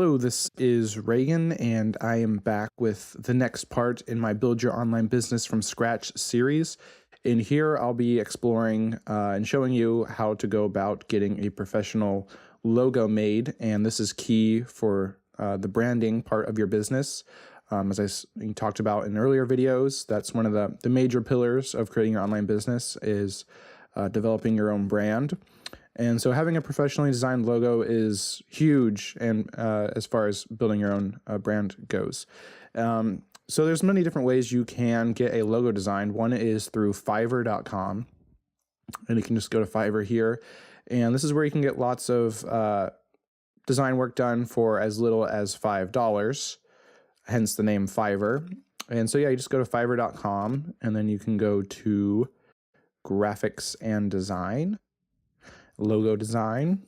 Hello, this is Reagan, and I am back with the next part in my Build Your Online Business from Scratch series. In here, I'll be exploring and showing you how to go about getting a professional logo made, and this is key for the branding part of your business. As I talked about in earlier videos, that's one of the major pillars of creating your online business is developing your own brand. And so having a professionally designed logo is huge, and as far as building your own brand goes. So there's many different ways you can get a logo designed. One is through Fiverr.com, and you can just go to Fiverr here. And this is where you can get lots of design work done for as little as $5, hence the name Fiverr. And so yeah, you just go to Fiverr.com, and then you can go to Graphics and Design. Logo design,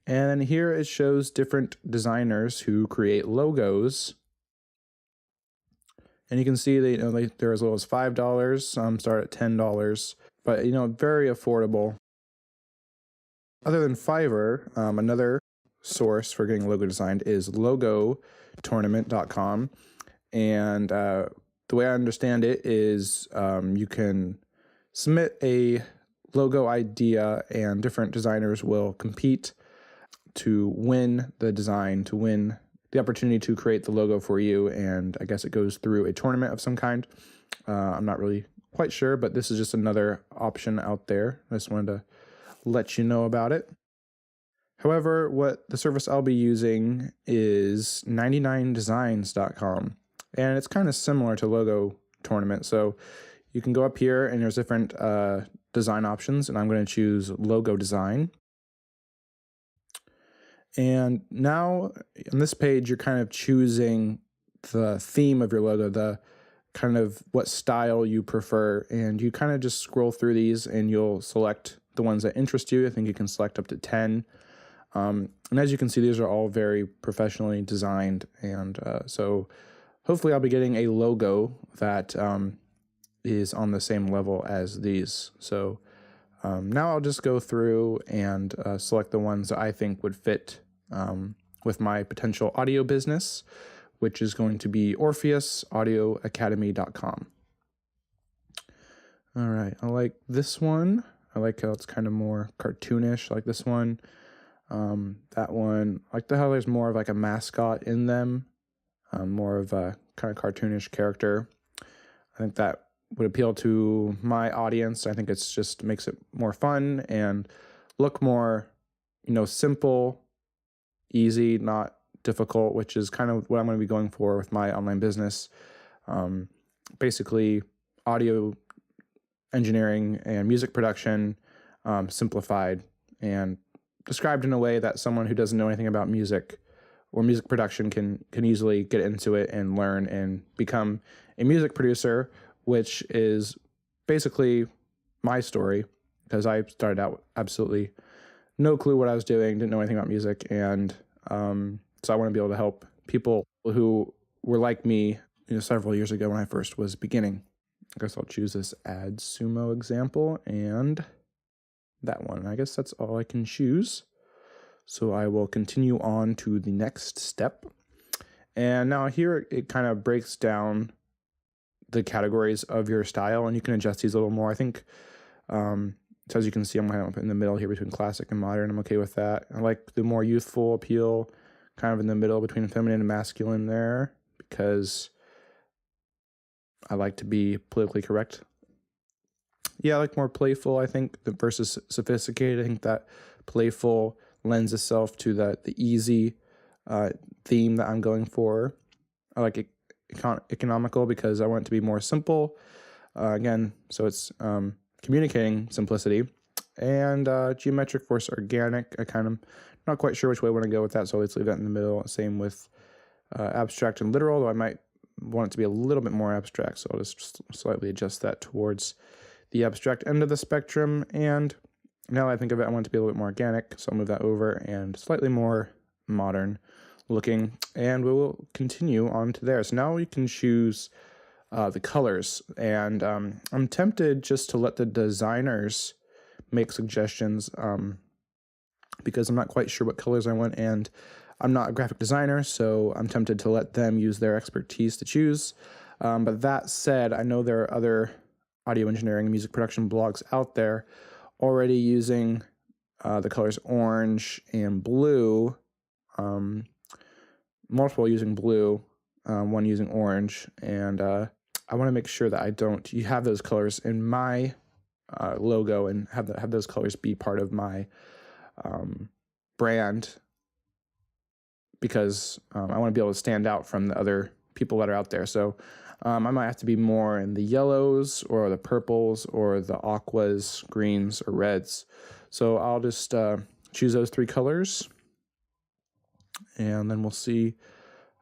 and here it shows different designers who create logos, and you can see that they're as low as $5, some start at $10, but very affordable. Other than Fiverr, another source for getting a logo designed is logotournament.com, and the way I understand it is you can submit a logo idea, and different designers will compete to win the design, to win the opportunity to create the logo for you. And I guess it goes through a tournament of some kind. I'm not really quite sure, but this is just another option out there. I just wanted to let you know about it. However, what the service I'll be using is 99designs.com, and it's kind of similar to Logo Tournament. So you can go up here, and there's different design options, and I'm going to choose logo design. And now on this page, you're kind of choosing the theme of your logo, the kind of what style you prefer, and you kind of just scroll through these and you'll select the ones that interest you. I think you can select up to 10. And as you can see, these are all very professionally designed, and so hopefully I'll be getting a logo that is on the same level as these. So now I'll just go through and select the ones that I think would fit with my potential audio business, which is going to be OrpheusAudioAcademy.com. All right, I like this one. I like how it's kind of more cartoonish, like this one. That one, I like how there's more of like a mascot in them, more of a kind of cartoonish character. I think that would appeal to my audience. I think it's just makes it more fun and look more, simple, easy, not difficult, which is kind of what I'm going to be going for with my online business. Basically, audio engineering and music production simplified and described in a way that someone who doesn't know anything about music or music production can easily get into it and learn and become a music producer, which is basically my story, because I started out with absolutely no clue what I was doing, didn't know anything about music, and so I want to be able to help people who were like me, several years ago when I first was beginning. I guess I'll choose this AdSumo example and that one. I guess that's all I can choose. So I will continue on to the next step. And now here it kind of breaks down the categories of your style, and you can adjust these a little more. I think, so as you can see, I'm kind of in the middle here between classic and modern. I'm okay with that. I like the more youthful appeal, kind of in the middle between feminine and masculine there, because I like to be politically correct. Yeah, I like more playful, I think, versus sophisticated. I think that playful lends itself to the easy theme that I'm going for. I like it economical because I want it to be more simple. Again, so it's communicating simplicity. And geometric versus organic. I kind of not quite sure which way I want to go with that, so let's leave that in the middle. Same with abstract and literal, though I might want it to be a little bit more abstract, so I'll just slightly adjust that towards the abstract end of the spectrum. And now that I think of it, I want it to be a little bit more organic, so I'll move that over and slightly more modern looking, and we will continue on to there. So now you can choose the colors, and I'm tempted just to let the designers make suggestions because I'm not quite sure what colors I want, and I'm not a graphic designer, so I'm tempted to let them use their expertise to choose. But that said, I know there are other audio engineering and music production blogs out there already using the colors orange and blue, multiple using blue, one using orange, and I want to make sure that you have those colors in my logo and have those colors be part of my brand, because I want to be able to stand out from the other people that are out there. So I might have to be more in the yellows or the purples or the aquas, greens, or reds. So I'll just choose those 3 colors, and then we'll see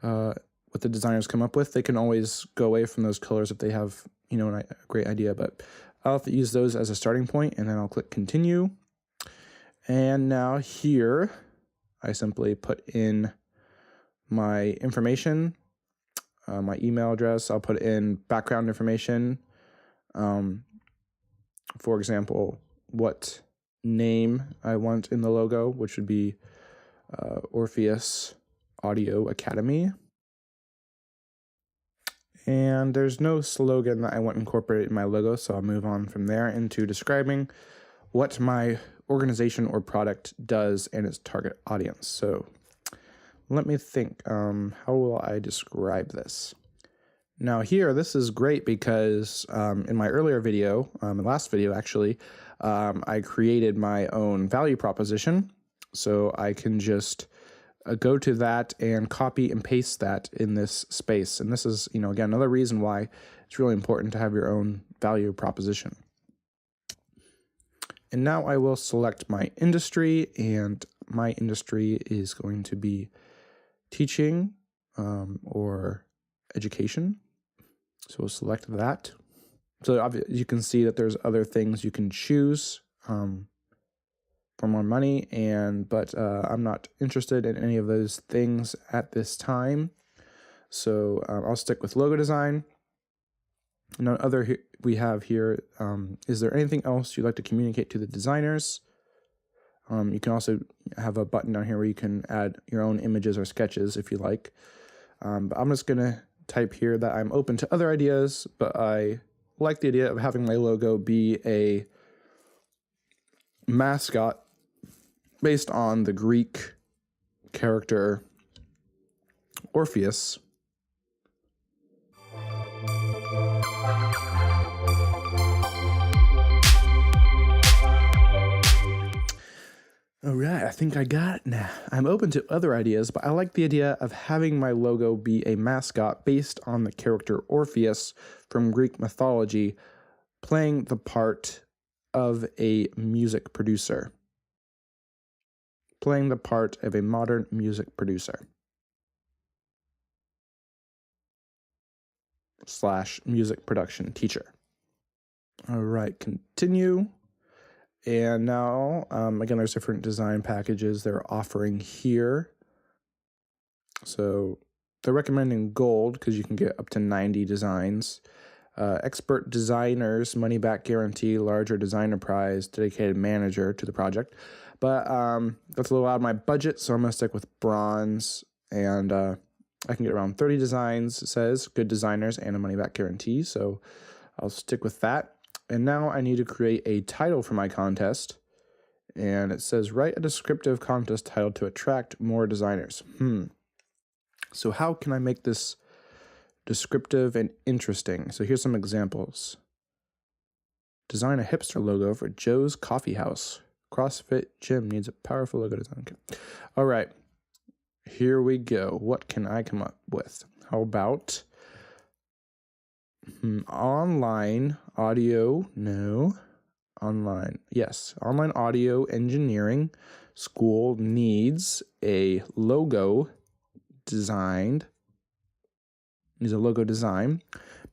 what the designers come up with. They can always go away from those colors if they have, a great idea, but I'll have to use those as a starting point, and then I'll click continue. And now here, I simply put in my information, my email address. I'll put in background information. For example, what name I want in the logo, which would be Orpheus Audio Academy. And there's no slogan that I want incorporated in my logo, so I'll move on from there into describing what my organization or product does and its target audience. So let me think, how will I describe this? Now here, this is great because in my earlier video, last video actually, I created my own value proposition. So I can just go to that and copy and paste that in this space. And this is, again, another reason why it's really important to have your own value proposition. And now I will select my industry, and my industry is going to be teaching or education. So we'll select that. So you can see that there's other things you can choose for more money, but I'm not interested in any of those things at this time. So I'll stick with logo design. Now, we have here, is there anything else you'd like to communicate to the designers? You can also have a button down here where you can add your own images or sketches if you like. But I'm just going to type here that I'm open to other ideas, but I like the idea of having my logo be a mascot based on the Greek character Orpheus. All right, I think I got it now. I'm open to other ideas, but I like the idea of having my logo be a mascot based on the character Orpheus from Greek mythology, playing the part of a music producer. Playing the part of a modern music producer / music production teacher. All right, continue. And now, again, there's different design packages they're offering here. So they're recommending gold because you can get up to 90 designs. Expert designers, money back guarantee, larger designer prize, dedicated manager to the project. But that's a little out of my budget, so I'm going to stick with bronze. And I can get around 30 designs, it says, good designers and a money back guarantee. So I'll stick with that. And now I need to create a title for my contest. And it says, write a descriptive contest title to attract more designers. So how can I make this descriptive and interesting? So here's some examples. Design a hipster logo for Joe's Coffee House. CrossFit gym needs a powerful logo design. Okay. All right. Here we go. What can I come up with? How about online audio? No. Online. Yes. Online audio engineering school needs a logo designed. Needs a logo design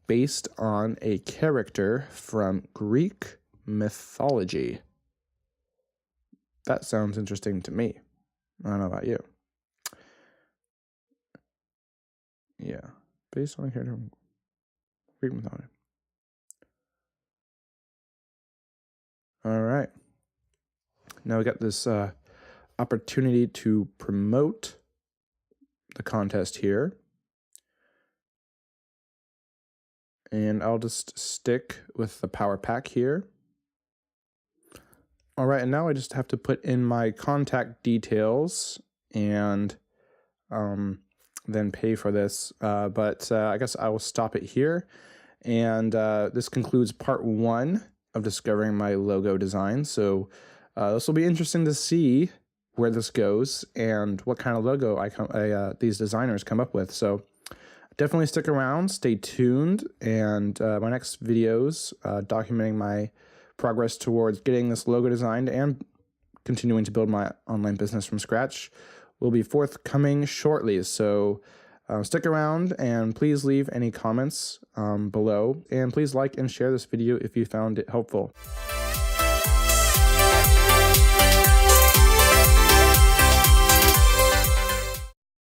based on a character from Greek mythology. That sounds interesting to me. I don't know about you. Yeah. Based on a character from Greek mythology. All right. Now we got this opportunity to promote the contest here. And I'll just stick with the power pack here. All right, and now I just have to put in my contact details and then pay for this. But I guess I will stop it here. And this concludes part 1 of discovering my logo design. So this will be interesting to see where this goes and what kind of logo these designers come up with. So definitely stick around, stay tuned, and my next videos documenting my progress towards getting this logo designed and continuing to build my online business from scratch will be forthcoming shortly. So stick around and please leave any comments below, and please like and share this video if you found it helpful.